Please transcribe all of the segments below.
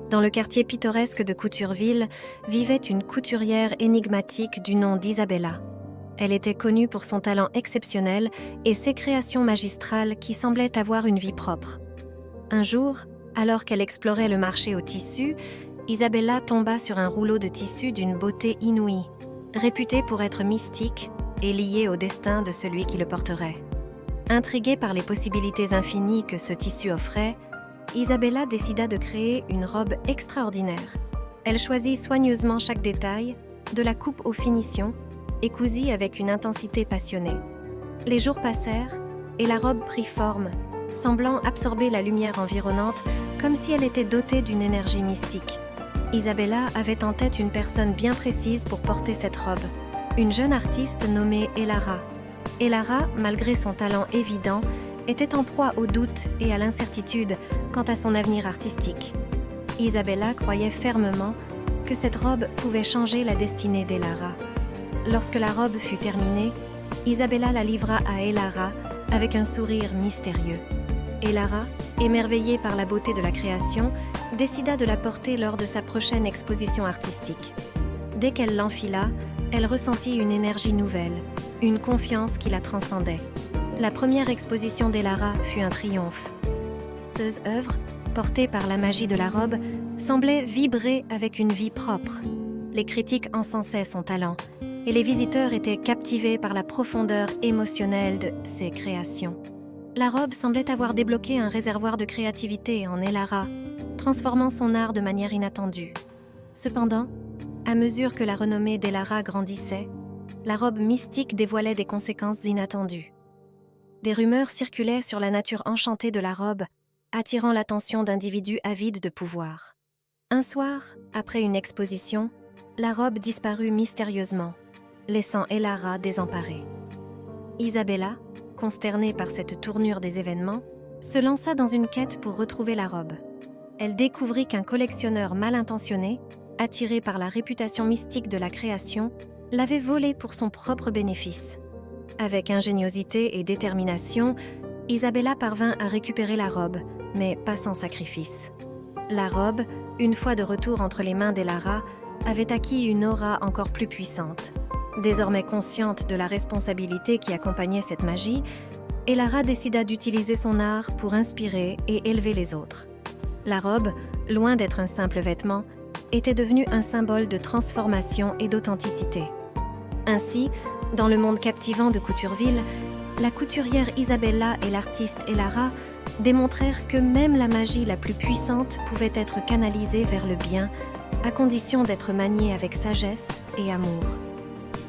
Dans le quartier pittoresque de Coutureville vivait une couturière énigmatique du nom d'Isabella. Elle était connue pour son talent exceptionnel et ses créations magistrales qui semblaient avoir une vie propre. Un jour, alors qu'elle explorait le marché au tissu, Isabella tomba sur un rouleau de tissu d'une beauté inouïe, réputé pour être mystique et lié au destin de celui qui le porterait. Intriguée par les possibilités infinies que ce tissu offrait, Isabella décida de créer une robe extraordinaire. Elle choisit soigneusement chaque détail, de la coupe aux finitions, et cousit avec une intensité passionnée. Les jours passèrent et la robe prit forme, semblant absorber la lumière environnante comme si elle était dotée d'une énergie mystique. Isabella avait en tête une personne bien précise pour porter cette robe, une jeune artiste nommée Elara. Elara, malgré son talent évident, était en proie au doute et à l'incertitude quant à son avenir artistique. Isabella croyait fermement que cette robe pouvait changer la destinée d'Elara. Lorsque la robe fut terminée, Isabella la livra à Elara avec un sourire mystérieux. Elara, émerveillée par la beauté de la création, décida de la porter lors de sa prochaine exposition artistique. Dès qu'elle l'enfila, elle ressentit une énergie nouvelle, une confiance qui la transcendait. La première exposition d'Elara fut un triomphe. Ces œuvres, portées par la magie de la robe, semblaient vibrer avec une vie propre. Les critiques encensaient son talent, et les visiteurs étaient captivés par la profondeur émotionnelle de ses créations. La robe semblait avoir débloqué un réservoir de créativité en Elara, transformant son art de manière inattendue. Cependant, à mesure que la renommée d'Elara grandissait, la robe mystique dévoilait des conséquences inattendues. Des rumeurs circulaient sur la nature enchantée de la robe, attirant l'attention d'individus avides de pouvoir. Un soir, après une exposition, la robe disparut mystérieusement, laissant Elara désemparée. Isabella, consternée par cette tournure des événements, se lança dans une quête pour retrouver la robe. Elle découvrit qu'un collectionneur mal intentionné, attiré par la réputation mystique de la création, l'avait volée pour son propre bénéfice. Avec ingéniosité et détermination, Isabella parvint à récupérer la robe, mais pas sans sacrifice. La robe, une fois de retour entre les mains d'Elara, avait acquis une aura encore plus puissante. Désormais consciente de la responsabilité qui accompagnait cette magie, Elara décida d'utiliser son art pour inspirer et élever les autres. La robe, loin d'être un simple vêtement, était devenue un symbole de transformation et d'authenticité. Ainsi, dans le monde captivant de Coutureville, la couturière Isabella et l'artiste Elara démontrèrent que même la magie la plus puissante pouvait être canalisée vers le bien, à condition d'être maniée avec sagesse et amour.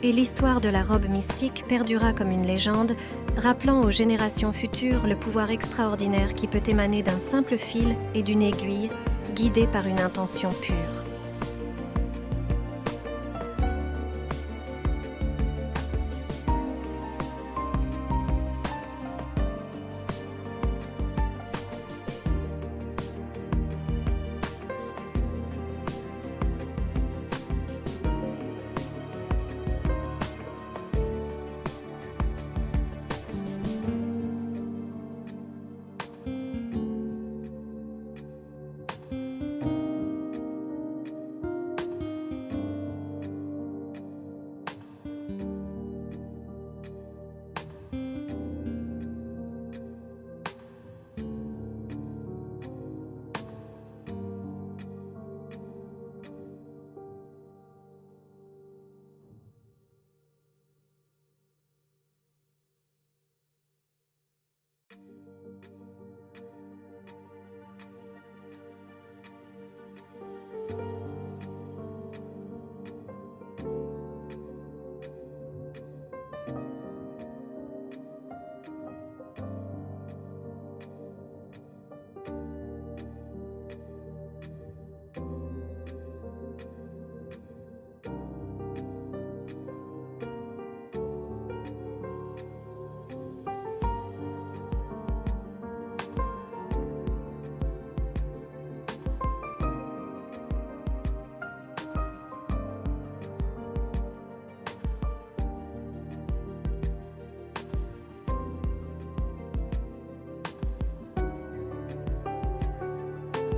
Et l'histoire de la robe mystique perdura comme une légende, rappelant aux générations futures le pouvoir extraordinaire qui peut émaner d'un simple fil et d'une aiguille, guidée par une intention pure.